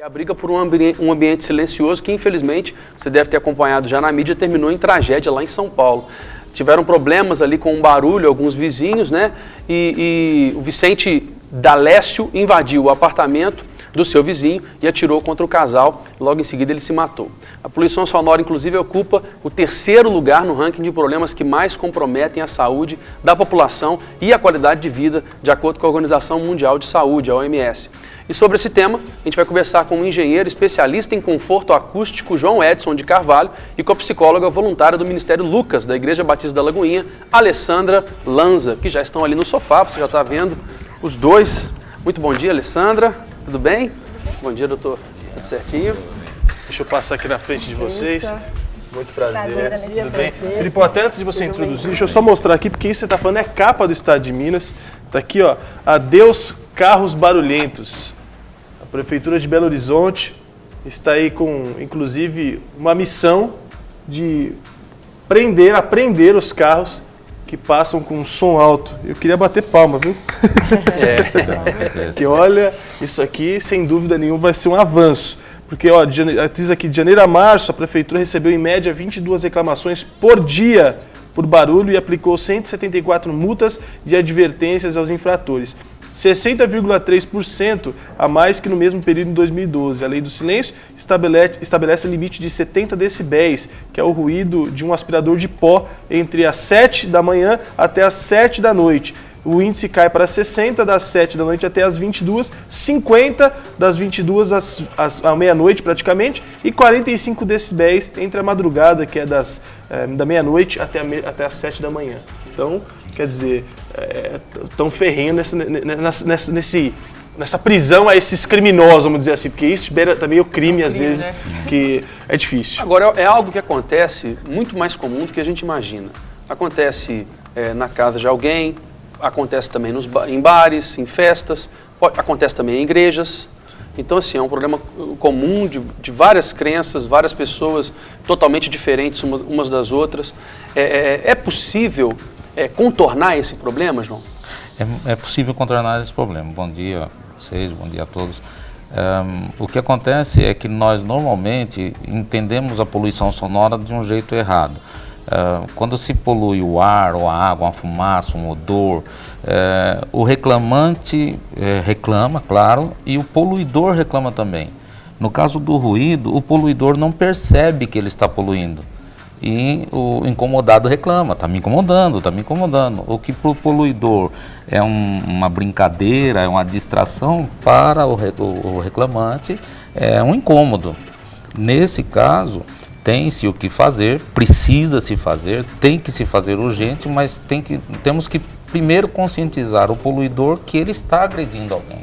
A briga por um ambiente silencioso que, infelizmente, você deve ter acompanhado já na mídia, terminou em tragédia lá em São Paulo. Tiveram problemas ali com um barulho, alguns vizinhos, né? E o Vicente D'Alessio invadiu o apartamento do seu vizinho e atirou contra o casal. Logo em seguida ele se matou. A poluição sonora, inclusive, ocupa o 3º lugar no ranking de problemas que mais comprometem a saúde da população e a qualidade de vida, de acordo com a Organização Mundial de Saúde, a OMS. E sobre esse tema, a gente vai conversar com um engenheiro especialista em conforto acústico, João Edson de Carvalho, e com a psicóloga voluntária do Ministério Lucas, da Igreja Batista da Lagoinha, Alessandra Lanza, que já estão ali no sofá, você já está vendo os dois. Muito bom dia, Alessandra. Tudo bem? Bom dia, doutor. Tudo certinho? Deixa eu passar aqui na frente de vocês. Muito prazer. Tudo bem? Filipe, até antes de você introduzir, deixa eu só mostrar aqui, porque isso que você está falando é capa do Estado de Minas. Está aqui, ó. Adeus carros barulhentos. A Prefeitura de Belo Horizonte está aí com, inclusive, uma missão de aprender os carros que passam com um som alto. Eu queria bater palma, viu? Que olha, isso aqui, sem dúvida nenhuma, vai ser um avanço. Porque, ó, diz aqui, de janeiro a março, a Prefeitura recebeu, em média, 22 reclamações por dia por barulho e aplicou 174 multas de advertências aos infratores. 60,3% a mais que no mesmo período em 2012. A Lei do Silêncio estabelece limite de 70 decibéis, que é o ruído de um aspirador de pó entre as 7 da manhã até as 7 da noite. O índice cai para 60 das 7 da noite até as 22, 50 das 22 à meia-noite praticamente, e 45 decibéis entre a madrugada, que é da meia-noite até as 7 da manhã. Então, quer dizer, estão ferrenhando nessa prisão a esses criminosos, vamos dizer assim, porque isso beira também o crime, às vezes, que é difícil. Agora, é algo que acontece muito mais comum do que a gente imagina. Acontece na casa de alguém, acontece também em bares, em festas, acontece também em igrejas. Então, assim, é um problema comum de várias crenças, várias pessoas totalmente diferentes umas das outras. É possível contornar esse problema, João? É possível contornar esse problema. Bom dia a vocês, bom dia a todos. O que acontece é que nós normalmente entendemos a poluição sonora de um jeito errado. Quando se polui o ar, ou a água, uma fumaça, um odor, o reclamante reclama, claro, e o poluidor reclama também. No caso do ruído, o poluidor não percebe que ele está poluindo. E o incomodado reclama, está me incomodando, está me incomodando. O que para o poluidor é uma brincadeira, é uma distração, para o reclamante é um incômodo. Nesse caso, tem-se o que fazer, precisa se fazer, tem que se fazer urgente, mas temos que primeiro conscientizar o poluidor que ele está agredindo alguém.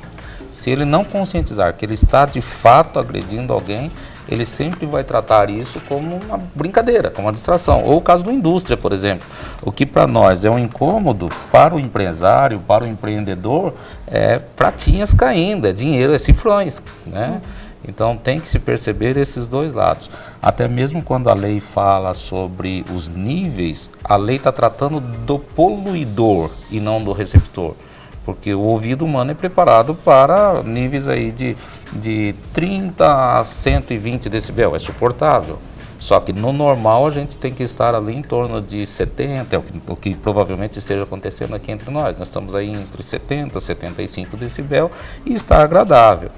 Se ele não conscientizar que ele está de fato agredindo alguém, ele sempre vai tratar isso como uma brincadeira, como uma distração. Ou o caso da indústria, por exemplo. O que para nós é um incômodo, para o empresário, para o empreendedor, é pratinhas caindo, é dinheiro, é cifrões, né? Então tem que se perceber esses dois lados. Até mesmo quando a lei fala sobre os níveis, a lei está tratando do poluidor e não do receptor. Porque o ouvido humano é preparado para níveis aí de 30 a 120 decibel, é suportável. Só que no normal a gente tem que estar ali em torno de 70, o que provavelmente esteja acontecendo aqui entre nós. Nós estamos aí entre 70 e 75 decibel e está agradável.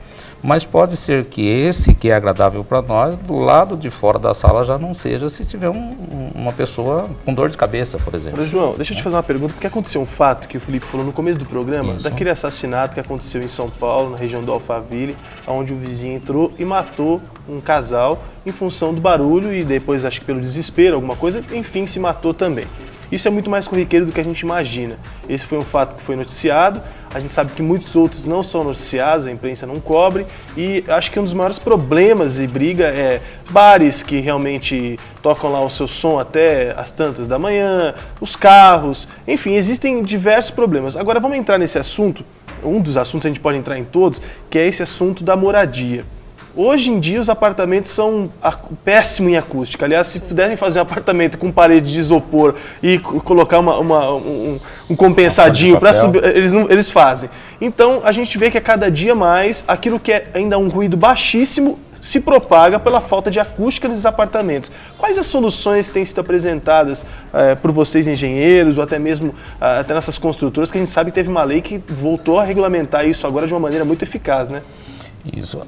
Mas pode ser que esse que é agradável para nós, do lado de fora da sala já não seja, se tiver uma pessoa com dor de cabeça, por exemplo. Mas, João, deixa eu te fazer uma pergunta, porque aconteceu um fato que o Filipe falou no começo do programa, daquele assassinato que aconteceu em São Paulo, na região do Alphaville, onde o vizinho entrou e matou um casal em função do barulho e depois, acho que pelo desespero, alguma coisa, enfim, se matou também. Isso é muito mais corriqueiro do que a gente imagina. Esse foi um fato que foi noticiado, a gente sabe que muitos outros não são noticiados, a imprensa não cobre, e acho que um dos maiores problemas e briga é bares que realmente tocam lá o seu som até as tantas da manhã, os carros, enfim, existem diversos problemas. Agora vamos entrar nesse assunto, um dos assuntos, a gente pode entrar em todos, que é esse assunto da moradia. Hoje em dia os apartamentos são péssimos em acústica. Aliás, se pudessem fazer um apartamento com parede de isopor e colocar um compensadinho para subir, eles fazem. Então a gente vê que a cada dia mais aquilo que é ainda um ruído baixíssimo se propaga pela falta de acústica nesses apartamentos. Quais as soluções que têm sido apresentadas por vocês, engenheiros, ou até mesmo até nessas construtoras, que a gente sabe que teve uma lei que voltou a regulamentar isso agora de uma maneira muito eficaz, né? Isso.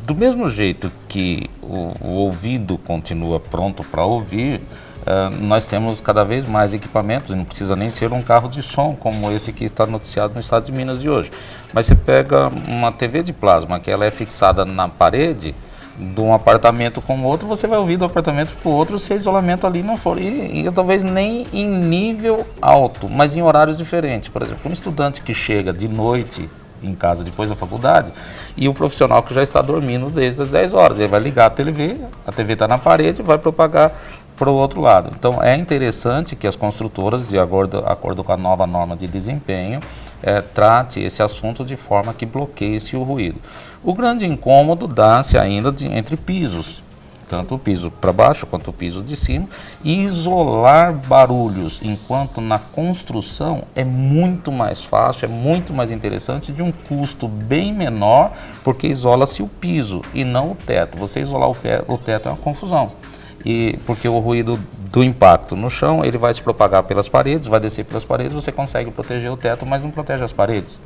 Do mesmo jeito que o ouvido continua pronto para ouvir, nós temos cada vez mais equipamentos, e não precisa nem ser um carro de som como esse que está noticiado no estado de Minas de hoje. Mas você pega uma TV de plasma, que ela é fixada na parede de um apartamento com o outro, você vai ouvir do apartamento para o outro se o isolamento ali não for. E talvez nem em nível alto, mas em horários diferentes. Por exemplo, um estudante que chega de noite em casa depois da faculdade, e o profissional que já está dormindo desde as 10 horas. Ele vai ligar a TV está na parede e vai propagar para o outro lado. Então, é interessante que as construtoras, de acordo com a nova norma de desempenho, trate esse assunto de forma que bloqueie-se o ruído. O grande incômodo dá-se ainda entre pisos, tanto o piso para baixo quanto o piso de cima, e isolar barulhos enquanto na construção é muito mais fácil, é muito mais interessante, de um custo bem menor, porque isola-se o piso e não o teto. Você isolar o teto é uma confusão. Porque o ruído do impacto no chão, ele vai se propagar pelas paredes, vai descer pelas paredes, você consegue proteger o teto, mas não protege as paredes.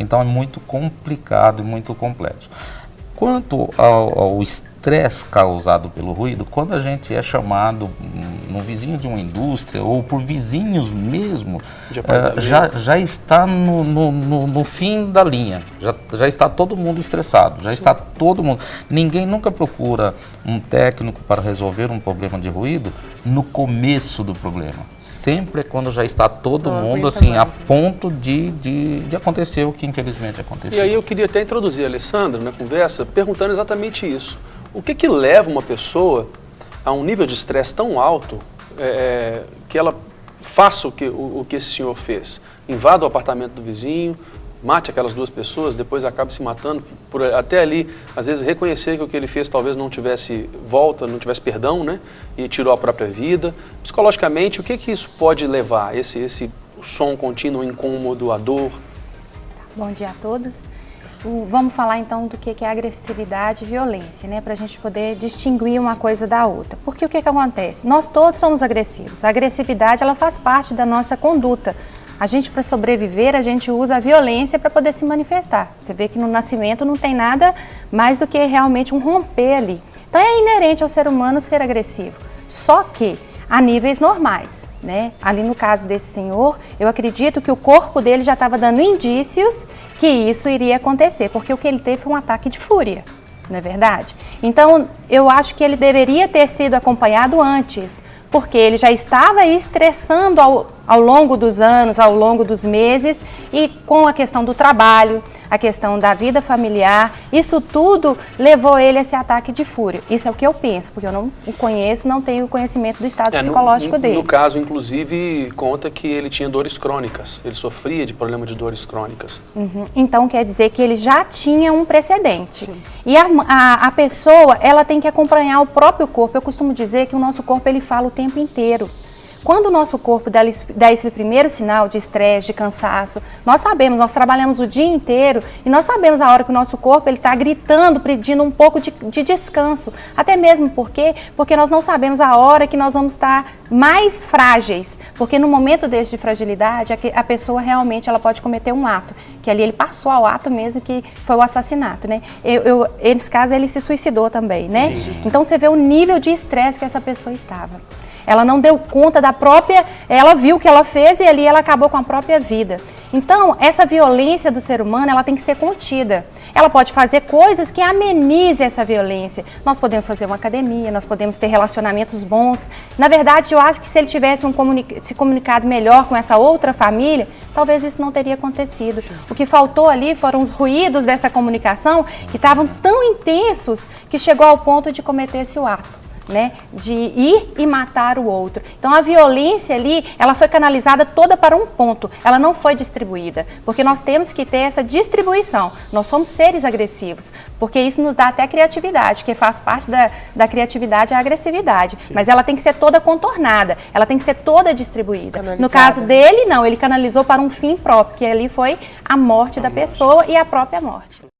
Então é muito complicado e muito complexo. Quanto ao estresse causado pelo ruído, quando a gente é chamado no vizinho de uma indústria ou por vizinhos mesmo, já está no fim da linha, já está todo mundo estressado, já está todo mundo. Ninguém nunca procura um técnico para resolver um problema de ruído no começo do problema. Sempre é quando já está todo mundo assim, a ponto de acontecer o que infelizmente aconteceu. E aí eu queria até introduzir a Alessandra na conversa perguntando exatamente isso. O que leva uma pessoa a um nível de estresse tão alto que ela faça o que esse senhor fez? Invada o apartamento do vizinho, mate aquelas duas pessoas, depois acaba se matando, por até ali, às vezes, reconhecer que o que ele fez talvez não tivesse volta, não tivesse perdão, né? E tirou a própria vida. Psicologicamente, o que isso pode levar? Esse som contínuo, incômodo, a dor? Bom dia a todos. Vamos falar então do que é agressividade e violência, né? Para a gente poder distinguir uma coisa da outra. Porque o que acontece? Nós todos somos agressivos. A agressividade, ela faz parte da nossa conduta. A gente, para sobreviver, a gente usa a violência para poder se manifestar. Você vê que no nascimento não tem nada mais do que realmente um romper ali. Então é inerente ao ser humano ser agressivo. Só que a níveis normais, né? Ali no caso desse senhor, eu acredito que o corpo dele já estava dando indícios que isso iria acontecer, porque o que ele teve foi um ataque de fúria, não é verdade? Então, eu acho que ele deveria ter sido acompanhado antes, porque ele já estava estressando ao longo dos anos, ao longo dos meses, e com a questão do trabalho, a questão da vida familiar, isso tudo levou ele a esse ataque de fúria. Isso é o que eu penso, porque eu não o conheço, não tenho conhecimento do estado psicológico dele. No caso, inclusive, conta que ele tinha dores crônicas, ele sofria de problema de dores crônicas. Então, quer dizer que ele já tinha um precedente. Sim. E a pessoa, ela tem que acompanhar o próprio corpo. Eu costumo dizer que o nosso corpo, ele fala o tempo inteiro. Quando o nosso corpo dá esse primeiro sinal de estresse, de cansaço, nós sabemos, nós trabalhamos o dia inteiro e nós sabemos a hora que o nosso corpo está gritando, pedindo um pouco de descanso. Até mesmo porque nós não sabemos a hora que nós vamos estar mais frágeis. Porque no momento desse de fragilidade, a pessoa realmente ela pode cometer um ato. Que ali ele passou ao ato mesmo, que foi o assassinato, né? Nesse caso, ele se suicidou também, né? Sim. Então você vê o nível de estresse que essa pessoa estava. Ela não deu conta da própria, ela viu o que ela fez e ali ela acabou com a própria vida. Então, essa violência do ser humano, ela tem que ser contida. Ela pode fazer coisas que amenizem essa violência. Nós podemos fazer uma academia, nós podemos ter relacionamentos bons. Na verdade, eu acho que se ele tivesse se comunicado melhor com essa outra família, talvez isso não teria acontecido. O que faltou ali foram os ruídos dessa comunicação que estavam tão intensos que chegou ao ponto de cometer esse ato. né, de ir e matar o outro. Então a violência ali, ela foi canalizada toda para um ponto, ela não foi distribuída, porque nós temos que ter essa distribuição. Nós somos seres agressivos, porque isso nos dá até criatividade, que faz parte da criatividade a agressividade, mas ela tem que ser toda contornada, ela tem que ser toda distribuída. Canalizada. No caso dele, não, ele canalizou para um fim próprio, que ali foi a morte da pessoa e a própria morte.